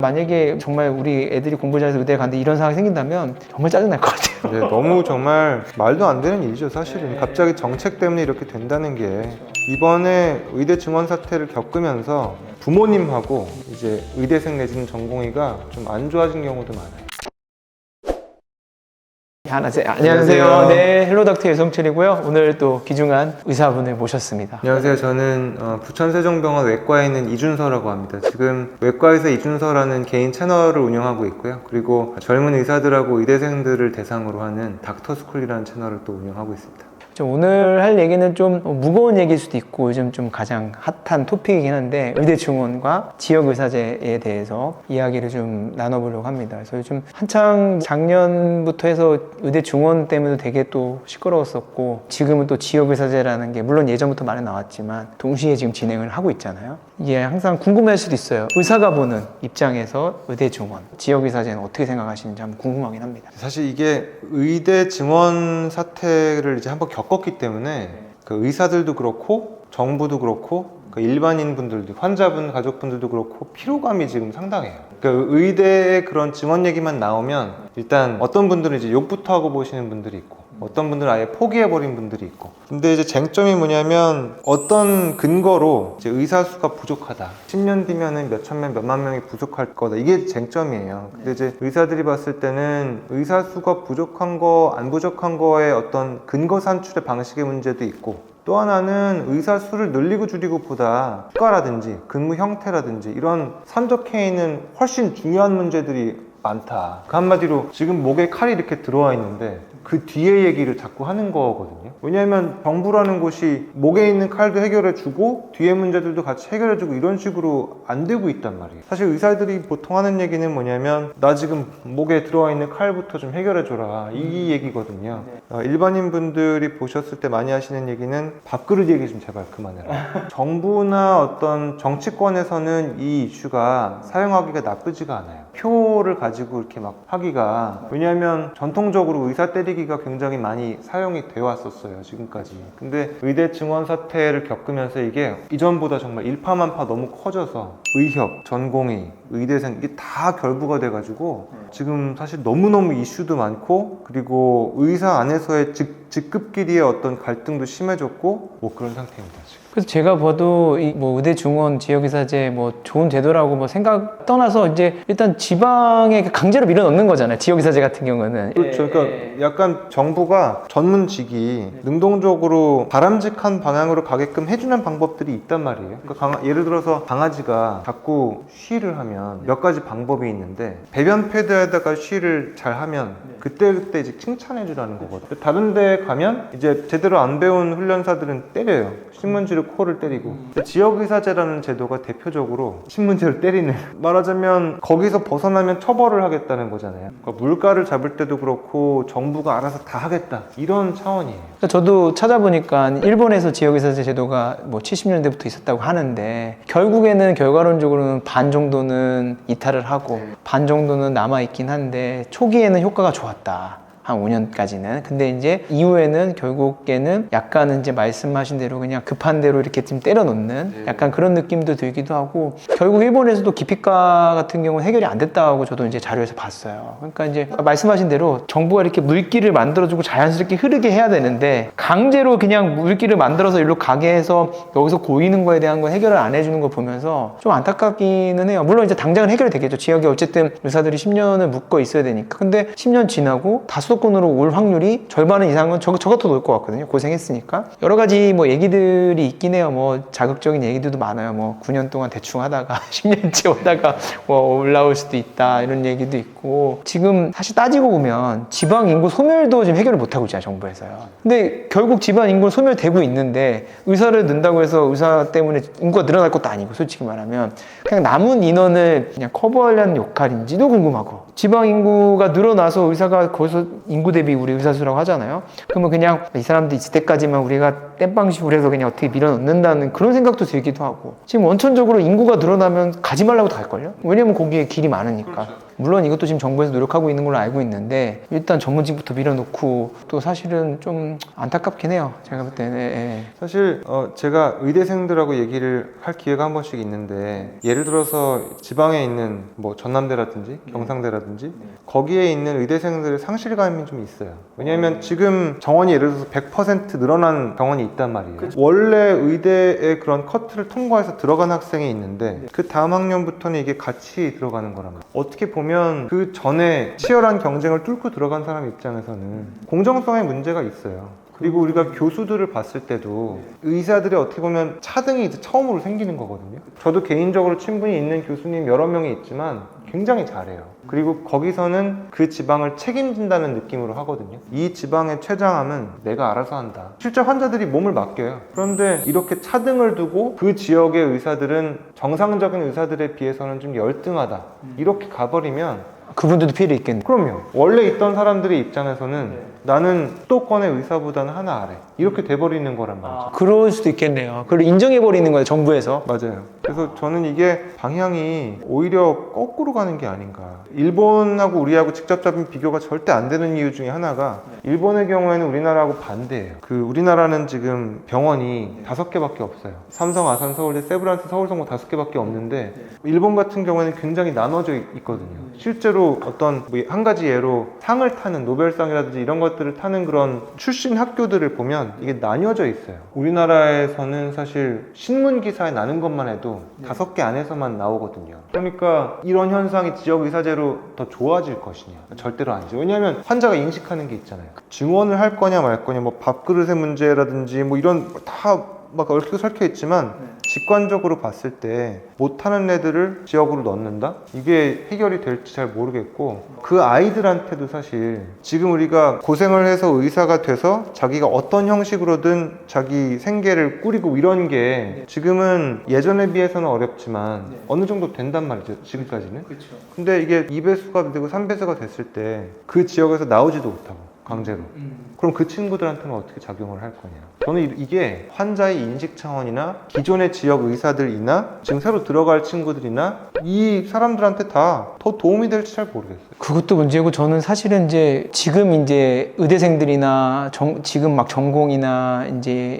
만약에 정말 우리 애들이 공부 잘해서 의대에 갔는데 이런 상황이 생긴다면 정말 짜증날 것 같아요. 네, 너무 정말 말도 안 되는 일이죠, 사실은. 갑자기 정책 때문에 이렇게 된다는 게. 이번에 의대 증원 사태를 겪으면서 부모님하고 이제 의대생 내지는 전공의가 좀 안 좋아진 경우도 많아요. 안녕하세요. 네, 헬로닥터 유성철이고요. 오늘 또 귀중한 의사분을 모셨습니다. 안녕하세요. 저는 부천세종병원 외과에 있는 이준서라고 합니다. 지금 외과에서 이준서라는 개인 채널을 운영하고 있고요. 그리고 젊은 의사들하고 의대생들을 대상으로 하는 닥터스쿨이라는 채널을 또 운영하고 있습니다. 오늘 할 얘기는 좀 무거운 얘기일 수도 있고 요즘 좀 가장 핫한 토픽이긴 한데 의대 증원과 지역의사제에 대해서 이야기를 좀 나눠보려고 합니다. 그래서 요즘 한창 작년부터 해서 의대 증원 때문에 되게 또 시끄러웠었고 지금은 또 지역의사제라는 게 물론 예전부터 많이 나왔지만 동시에 지금 진행을 하고 있잖아요. 이게 항상 궁금할 수도 있어요. 의사가 보는 입장에서 의대 증원, 지역의사제는 어떻게 생각하시는지 한번 궁금하긴 합니다. 사실 이게 의대 증원 사태를 이제 한번 겪었기 때문에 그 의사들도 그렇고 정부도 그렇고 그 일반인 분들도 환자분 가족분들도 그렇고 피로감이 지금 상당해요. 그러니까 의대의 그런 증원 얘기만 나오면 일단 어떤 분들은 이제 욕부터 하고 보시는 분들이 있고 어떤 분들은 아예 포기해버린 분들이 있고. 근데 이제 쟁점이 뭐냐면 어떤 근거로 이제 의사 수가 부족하다, 10년 뒤면은 몇천 명, 몇만 명이 부족할 거다, 이게 쟁점이에요. 근데 이제 의사들이 봤을 때는 의사 수가 부족한 거, 안 부족한 거에 어떤 근거 산출의 방식의 문제도 있고, 또 하나는 의사 수를 늘리고 줄이고 보다 효과라든지 근무 형태라든지 이런 산적해있는 훨씬 중요한 문제들이 많다. 그 한마디로 지금 목에 칼이 이렇게 들어와 있는데 그 뒤에 얘기를 자꾸 하는 거거든요. 왜냐하면 정부라는 곳이 목에 있는 칼도 해결해주고 뒤에 문제들도 같이 해결해주고 이런 식으로 안 되고 있단 말이에요. 사실 의사들이 보통 하는 얘기는 뭐냐면 나 지금 목에 들어와 있는 칼부터 좀 해결해줘라, 이 얘기거든요. 일반인 분들이 보셨을 때 많이 하시는 얘기는 밥그릇 얘기 좀 제발 그만해라. 정부나 어떤 정치권에서는 이 이슈가 사용하기가 나쁘지가 않아요. 표를 가지고 이렇게 막 하기가, 왜냐하면 전통적으로 의사 때리기가 굉장히 많이 사용이 되어 왔었어요, 지금까지. 근데 의대 증원 사태를 겪으면서 이게 이전보다 정말 일파만파 너무 커져서 의협, 전공의, 의대생 이게 다 결부가 돼가지고 지금 사실 너무너무 이슈도 많고, 그리고 의사 안에서의 직급끼리의 어떤 갈등도 심해졌고 뭐 그런 상태입니다, 지금. 그래서 제가 봐도 뭐 의대 증원, 지역의사제 뭐 좋은 제도라고 뭐 생각 떠나서 이제 일단 지방에 강제로 밀어넣는 거잖아요. 지역의사제 같은 경우는. 그렇죠. 그러니까 약간 정부가 전문직이 능동적으로 바람직한 방향으로 가게끔 해주는 방법들이 있단 말이에요. 그러니까 예를 들어서 강아지가 자꾸 쉬를 하면 몇 가지 방법이 있는데 배변 패드에다가 쉬를 잘 하면 그때 이제 칭찬해 주라는 거거든요. 다른 데 가면 이제 제대로 안 배운 훈련사들은 때려요. 신문지로 코를 때리고. 지역의사제라는 제도가 대표적으로 신문지를 때리는, 말하자면 거기서 벗어나면 처벌을 하겠다는 거잖아요. 그러니까 물가를 잡을 때도 그렇고 정부가 알아서 다 하겠다, 이런 차원이에요. 그러니까 저도 찾아보니까 일본에서 지역의사제 제도가 뭐 70년대부터 있었다고 하는데 결국에는 결과론적으로는 반 정도는 이탈을 하고 반 정도는 남아있긴 한데 초기에는 효과가 좋았다, 한 5년까지는. 근데 이제 이후에는 결국에는 약간은 이제 말씀하신 대로 그냥 급한 대로 이렇게 좀 때려놓는 약간 그런 느낌도 들기도 하고, 결국 일본에서도 기피과 같은 경우는 해결이 안 됐다고 저도 이제 자료에서 봤어요. 그러니까 이제 말씀하신 대로 정부가 이렇게 물길을 만들어주고 자연스럽게 흐르게 해야 되는데 강제로 그냥 물길을 만들어서 일로 가게 해서 여기서 고이는 거에 대한 거 해결을 안 해주는 거 보면서 좀 안타깝기는 해요. 물론 이제 당장은 해결이 되겠죠. 지역에 어쨌든 의사들이 10년을 묶어 있어야 되니까. 근데 10년 지나고 다수도권으로 올 확률이 절반 이상은 저 같아도 올 것 같거든요. 고생했으니까. 여러 가지 뭐 얘기들이 있긴 해요. 뭐 자극적인 얘기들도 많아요. 뭐 9년 동안 대충 하다가 10년째 오다가 뭐 올라올 수도 있다, 이런 얘기도 있고. 지금 사실 따지고 보면 지방 인구 소멸도 지금 해결을 못하고 있잖아요, 정부에서요. 근데 결국 지방 인구는 소멸되고 있는데 의사를 넣는다고 해서 의사 때문에 인구가 늘어날 것도 아니고, 솔직히 말하면 그냥 남은 인원을 그냥 커버하려는 역할인지도 궁금하고. 지방 인구가 늘어나서 의사가 거기서 인구 대비 우리 의사 수라고 하잖아요. 그러면 그냥 이 사람들 있을 때까지만 우리가 땜빵식으로 해서 그냥 어떻게 밀어넣는다는 그런 생각도 들기도 하고, 지금 원천적으로 인구가 늘어나면 가지 말라고 다 할걸요? 왜냐면 거기에 길이 많으니까. 물론 이것도 지금 정부에서 노력하고 있는 걸로 알고 있는데, 일단 전문직부터 밀어놓고 또 사실은 좀 안타깝긴 해요. 제가 볼 때는. 예. 사실 제가 의대생들하고 얘기를 할 기회가 한 번씩 있는데, 예를 들어서 지방에 있는 뭐 전남대라든지 경상대라든지 거기에 있는 의대생들의 상실감이 좀 있어요. 왜냐하면 지금 정원이 예를 들어서 100% 늘어난 병원이 있단 말이에요. 원래 의대의 그런 커트를 통과해서 들어간 학생이 있는데 그 다음 학년부터는 이게 같이 들어가는 거란 말이에요. 어떻게 보면 그 전에 치열한 경쟁을 뚫고 들어간 사람 입장에서는 공정성에 문제가 있어요. 그리고 우리가 교수들을 봤을 때도 의사들이 어떻게 보면 차등이 이제 처음으로 생기는 거거든요. 저도 개인적으로 친분이 있는 교수님 여러 명이 있지만 굉장히 잘해요. 그리고 거기서는 그 지방을 책임진다는 느낌으로 하거든요. 이 지방의 최장암은 내가 알아서 한다. 실제 환자들이 몸을 맡겨요. 그런데 이렇게 차등을 두고 그 지역의 의사들은 정상적인 의사들에 비해서는 좀 열등하다, 이렇게 가버리면 그분들도 피해를 입겠네. 그럼요. 원래 있던 사람들의 입장에서는 나는 수도권의 의사보다는 하나 아래, 이렇게 돼버리는 거란 말이죠. 그럴 수도 있겠네요. 그걸 인정해버리는 거예요, 정부에서. 맞아요. 그래서 저는 이게 방향이 오히려 거꾸로 가는 게 아닌가. 일본하고 우리하고 직접적인 비교가 절대 안 되는 이유 중에 하나가, 일본의 경우에는 우리나라하고 반대예요. 우리나라는 지금 병원이 5개밖에 없어요. 삼성, 아산, 서울대, 세브란스, 서울성모 5개밖에 없는데, 일본 같은 경우에는 굉장히 나눠져 있거든요. 실제로 어떤 한 가지 예로 상을 타는 노벨상이라든지 이런 것들을 타는 그런 출신 학교들을 보면 이게 나뉘어져 있어요. 우리나라에서는 사실 신문 기사에 나는 것만 해도 5개 안에서만 나오거든요. 그러니까 이런 현상이 지역 의사제로 더 좋아질 것이냐? 절대로 아니죠. 왜냐하면 환자가 인식하는 게 있잖아요. 증원을 할 거냐 말 거냐, 뭐 밥그릇의 문제라든지 뭐 이런 다 막 얽히고 설켜 있지만 직관적으로 봤을 때 못하는 애들을 지역으로 넣는다? 이게 해결이 될지 잘 모르겠고, 그 아이들한테도 사실 지금 우리가 고생을 해서 의사가 돼서 자기가 어떤 형식으로든 자기 생계를 꾸리고 이런 게 지금은 예전에 비해서는 어렵지만 어느 정도 된단 말이죠, 지금까지는. 근데 이게 2배수가 되고 3배수가 됐을 때 그 지역에서 나오지도 못하고 강제로. 그럼 그 친구들한테는 어떻게 작용을 할 거냐. 저는 이게 환자의 인식 차원이나 기존의 지역 의사들이나 지금 새로 들어갈 친구들이나 이 사람들한테 다 더 도움이 될지 잘 모르겠어요. 그것도 문제고, 저는 사실은 지금 의대생들이나 지금 막 전공이나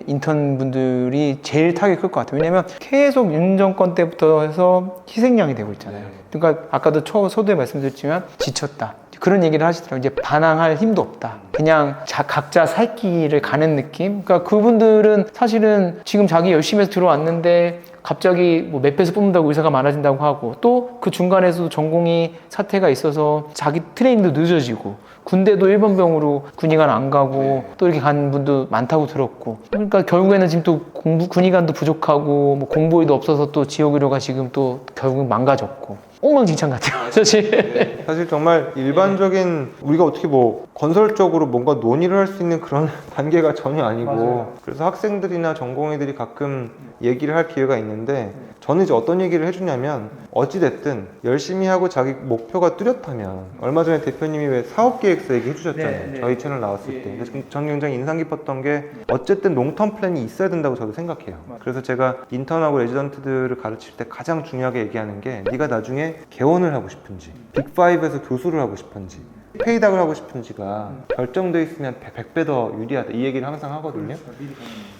인턴 분들이 제일 타격이 클 것 같아요. 왜냐면 계속 윤 정권 때부터 해서 희생양이 되고 있잖아요. 그러니까 아까도 서두에 말씀드렸지만 지쳤다, 그런 얘기를 하시더라고요. 이제 반항할 힘도 없다. 그냥 각자 살 길을 가는 느낌? 그러니까 그분들은 사실은 지금 자기 열심히 해서 들어왔는데 갑자기 뭐 몇 배수 뽑는다고 의사가 많아진다고 하고, 또 그 중간에서도 전공이 사태가 있어서 자기 트레이닝도 늦어지고, 군대도 1번병으로 군의관 안 가고 또 이렇게 간 분도 많다고 들었고, 그러니까 결국에는 지금 또 군의관도 부족하고 뭐 공보위도 없어서 또 지역의료가 지금 또 결국은 망가졌고, 엉망진창 같아요, 사실. 사실 정말 일반적인 우리가 어떻게 뭐 건설적으로 뭔가 논의를 할 수 있는 그런 단계가 전혀 아니고. 맞아요. 그래서 학생들이나 전공의들이 가끔 얘기를 할 기회가 있는데, 저는 이제 어떤 얘기를 해주냐면, 어찌됐든 열심히 하고 자기 목표가 뚜렷하면, 얼마 전에 대표님이 왜 사업계획서 얘기 해주셨잖아요. 저희 채널 나왔을 때. 그래서 저는 굉장히 인상 깊었던 게, 어쨌든 롱텀 플랜이 있어야 된다고 저도 생각해요. 그래서 제가 인턴하고 레지던트들을 가르칠 때 가장 중요하게 얘기하는 게, 네가 나중에 개원을 하고 싶은지, 빅5에서 교수를 하고 싶은지, 페이닥을 하고 싶은지가 결정돼 있으면 100배 더 유리하다, 이 얘기를 항상 하거든요.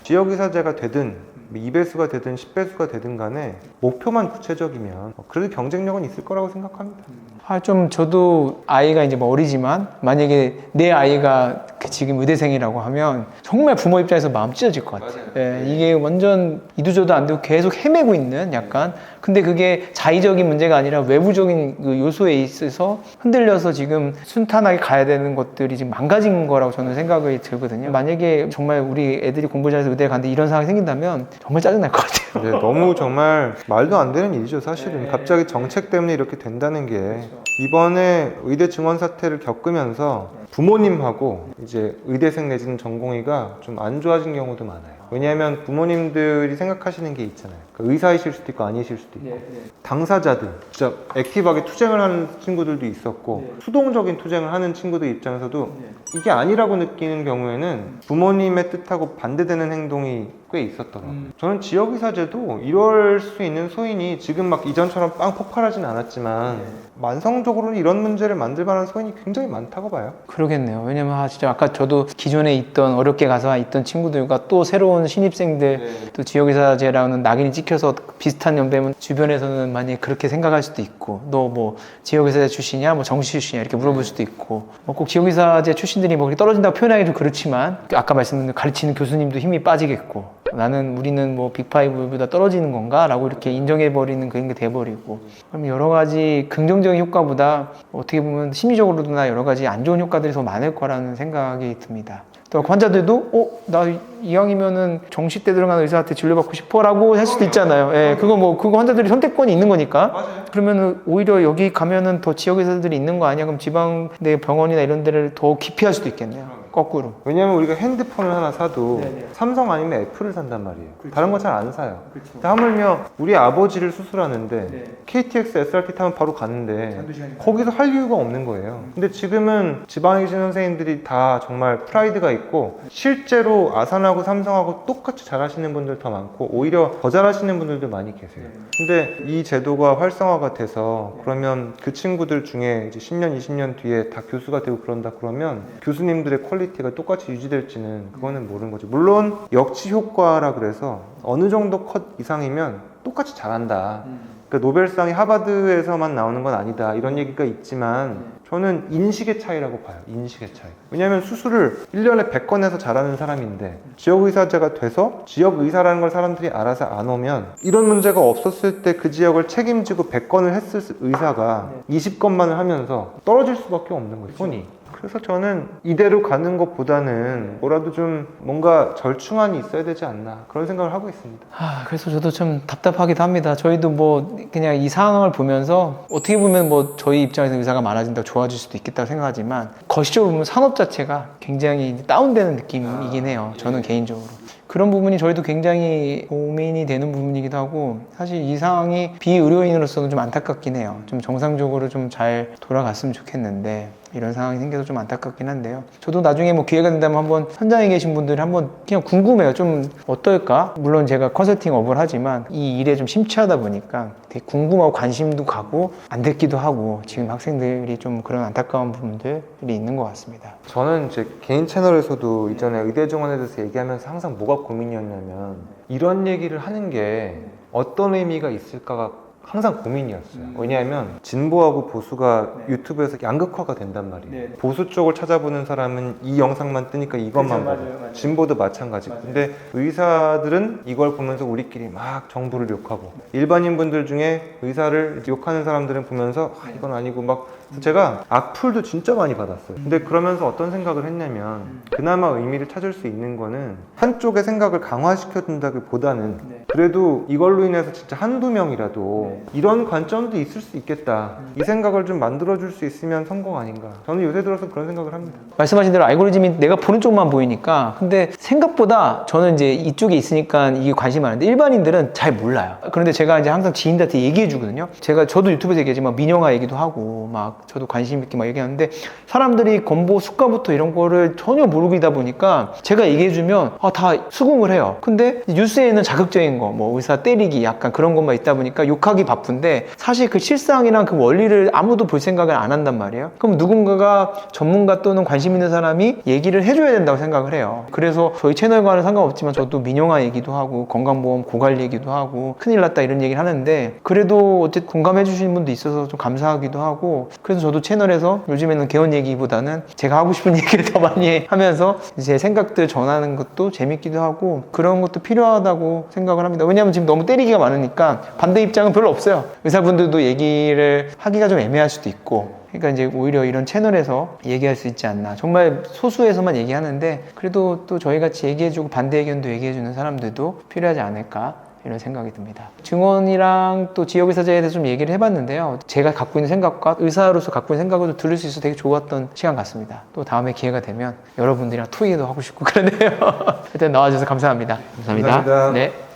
지역의사제가 되든 2배수가 되든 10배수가 되든 간에 목표만 구체적이면 그래도 경쟁력은 있을 거라고 생각합니다. 저도 아이가 이제 뭐 어리지만, 만약에 내 아이가 지금 의대생이라고 하면 정말 부모 입장에서 마음 찢어질 것 같아요. 예, 이게 완전 이도저도 안 되고 계속 헤매고 있는, 약간. 근데 그게 자의적인 문제가 아니라 외부적인 그 요소에 있어서 흔들려서 지금 순탄하게 가야 되는 것들이 지금 망가진 거라고 저는 생각이 들거든요. 만약에 정말 우리 애들이 공부 잘해서 의대를 갔는데 이런 상황이 생긴다면 정말 짜증날 것 같아요. 네, 너무 정말 말도 안 되는 일이죠, 사실은. 갑자기 정책 때문에 이렇게 된다는 게. 이번에 의대 증원 사태를 겪으면서 부모님하고 이제 의대생 내지는 전공의가 좀 안 좋아진 경우도 많아요. 왜냐하면 부모님들이 생각하시는 게 있잖아요. 그 의사이실 수도 있고 아니실 수도 있고 당사자들, 진짜 액티브하게 투쟁을 하는 친구들도 있었고 수동적인 투쟁을 하는 친구들 입장에서도 이게 아니라고 느끼는 경우에는 부모님의 뜻하고 반대되는 행동이 꽤 있었더라고요. 저는 지역의사제도 이럴 수 있는 소인이 지금 막 이전처럼 빵 폭발하진 않았지만 만성적으로는 이런 문제를 만들 만한 소인이 굉장히 많다고 봐요. 그러겠네요. 왜냐면 진짜 아까 저도 기존에 있던 어렵게 가서 있던 친구들과 또 새로운 신입생들 또 지역의사제라는 낙인이 찍혀서 비슷한 연배면 주변에서는 만약에 그렇게 생각할 수도 있고 너 뭐 지역의사제 출신이야? 뭐 정시 출신이야? 이렇게 물어볼 수도 있고 뭐 꼭 지역의사제 출신들이 뭐 그렇게 떨어진다고 표현하기도 그렇지만 아까 말씀드린 가르치는 교수님도 힘이 빠지겠고 우리는 뭐 빅5보다 떨어지는 건가? 라고 이렇게 인정해버리는 그런 게 돼버리고 그럼 여러 가지 긍정적인 효과보다 어떻게 보면 심리적으로나 여러 가지 안 좋은 효과들이 더 많을 거라는 생각이 듭니다. 또 환자들도 나 이왕이면은 정시 때 들어가는 의사한테 진료받고 싶어라고 할 수도 있잖아요. 예, 그거 환자들이 선택권이 있는 거니까. 맞아요. 그러면은 오히려 여기 가면은 더 지역 의사들이 있는 거 아니야? 그럼 지방 내 병원이나 이런 데를 더 기피할 수도 있겠네요. 거꾸로. 왜냐면 우리가 핸드폰을 하나 사도 삼성 아니면 애플을 산단 말이에요. 다른 거 잘 안 사요. 하물며 우리 아버지를 수술하는데 KTX, SRT 타면 바로 가는데 거기서 할 이유가 없는 거예요. 근데 지금은 지방에 계신 선생님들이 다 정말 프라이드가 있고 실제로 아산하고 삼성하고 똑같이 잘하시는 분들 더 많고 오히려 더 잘하시는 분들도 많이 계세요. 근데 이 제도가 활성화가 돼서 그러면 그 친구들 중에 이제 10년, 20년 뒤에 다 교수가 되고 그런다 그러면 교수님들의 퀄리티가 똑같이 유지될지는 그거는 모르는 거죠. 물론 역치 효과라 그래서 어느 정도 컷 이상이면 똑같이 잘한다. 그러니까 노벨상이 하버드에서만 나오는 건 아니다. 이런 얘기가 있지만 저는 인식의 차이라고 봐요. 인식의 차이. 왜냐하면 수술을 1년에 100건 해서 잘하는 사람인데 지역의사제가 돼서 지역의사라는 걸 사람들이 알아서 안 오면 이런 문제가 없었을 때 그 지역을 책임지고 100건을 했을 의사가 20건만을 하면서 떨어질 수밖에 없는 거예요. 손이. 그래서 저는 이대로 가는 것보다는 뭐라도 좀 뭔가 절충안이 있어야 되지 않나 그런 생각을 하고 있습니다. 그래서 저도 좀 답답하기도 합니다. 저희도 뭐 그냥 이 상황을 보면서 어떻게 보면 뭐 저희 입장에서 의사가 많아진다고 좋아질 수도 있겠다고 생각하지만 거시적으로 보면 산업 자체가 굉장히 다운되는 느낌이긴 해요. 저는 개인적으로. 그런 부분이 저희도 굉장히 고민이 되는 부분이기도 하고 사실 이 상황이 비의료인으로서는 좀 안타깝긴 해요. 좀 정상적으로 좀 잘 돌아갔으면 좋겠는데 이런 상황이 생겨서 좀 안타깝긴 한데요. 저도 나중에 뭐 기회가 된다면 한번 현장에 계신 분들이 한번 그냥 궁금해요. 좀 어떨까? 물론 제가 컨설팅 업을 하지만 이 일에 좀 심취하다 보니까 되게 궁금하고 관심도 가고 안 됐기도 하고 지금 학생들이 좀 그런 안타까운 부분들이 있는 것 같습니다. 저는 제 개인 채널에서도 이전에 의대 증원에 대해서 얘기하면서 항상 뭐가 고민이었냐면 이런 얘기를 하는 게 어떤 의미가 있을까가 항상 고민이었어요. 왜냐하면 진보하고 보수가 유튜브에서 양극화가 된단 말이에요. 보수 쪽을 찾아보는 사람은 이 영상만 뜨니까 이것만 보고 맞아요. 진보도 마찬가지고 근데 의사들은 이걸 보면서 우리끼리 막 정부를 욕하고 일반인 분들 중에 의사를 욕하는 사람들은 보면서 이건 아니고 막 제가 악플도 진짜 많이 받았어요. 근데 그러면서 어떤 생각을 했냐면 그나마 의미를 찾을 수 있는 거는 한쪽의 생각을 강화시켜준다기보다는 그래도 이걸로 인해서 진짜 한두 명이라도 이런 관점도 있을 수 있겠다. 이 생각을 좀 만들어줄 수 있으면 성공 아닌가. 저는 요새 들어서 그런 생각을 합니다. 말씀하신 대로 알고리즘이 내가 보는 쪽만 보이니까 근데 생각보다 저는 이제 이쪽에 있으니까 이게 관심이 많은데 일반인들은 잘 몰라요. 그런데 제가 이제 항상 지인들한테 얘기해 주거든요. 저도 유튜브에서 얘기하지만 민영화 얘기도 하고 막 저도 관심 있게 막 얘기하는데 사람들이 건보 수가부터 이런 거를 전혀 모르다 보니까 제가 얘기해 주면 다 수긍을 해요. 근데 뉴스에는 자극적인 거, 뭐 의사 때리기 약간 그런 것만 있다 보니까 욕하기 바쁜데 사실 그 실상이랑 그 원리를 아무도 볼 생각을 안 한단 말이에요. 그럼 누군가가 전문가 또는 관심 있는 사람이 얘기를 해줘야 된다고 생각을 해요. 그래서 저희 채널과는 상관없지만 저도 민영화 얘기도 하고 건강보험 고갈 얘기도 하고 큰일 났다 이런 얘기를 하는데 그래도 어쨌든 공감해 주시는 분도 있어서 좀 감사하기도 하고 그래서 저도 채널에서 요즘에는 개원 얘기보다는 제가 하고 싶은 얘기를 더 많이 하면서 제 생각들 전하는 것도 재밌기도 하고 그런 것도 필요하다고 생각을 합니다. 왜냐하면 지금 너무 때리기가 많으니까 반대 입장은 별로 없어요. 의사분들도 얘기를 하기가 좀 애매할 수도 있고 그러니까 이제 오히려 이런 채널에서 얘기할 수 있지 않나. 정말 소수에서만 얘기하는데 그래도 또 저희 같이 얘기해주고 반대 의견도 얘기해주는 사람들도 필요하지 않을까 이런 생각이 듭니다. 증원이랑 또 지역의사제에 대해서 좀 얘기를 해봤는데요. 제가 갖고 있는 생각과 의사로서 갖고 있는 생각을 들을 수 있어서 되게 좋았던 시간 같습니다. 또 다음에 기회가 되면 여러분들이랑 토의도 하고 싶고 그러네요. 하여튼 나와주셔서 감사합니다. 감사합니다. 감사합니다. 네.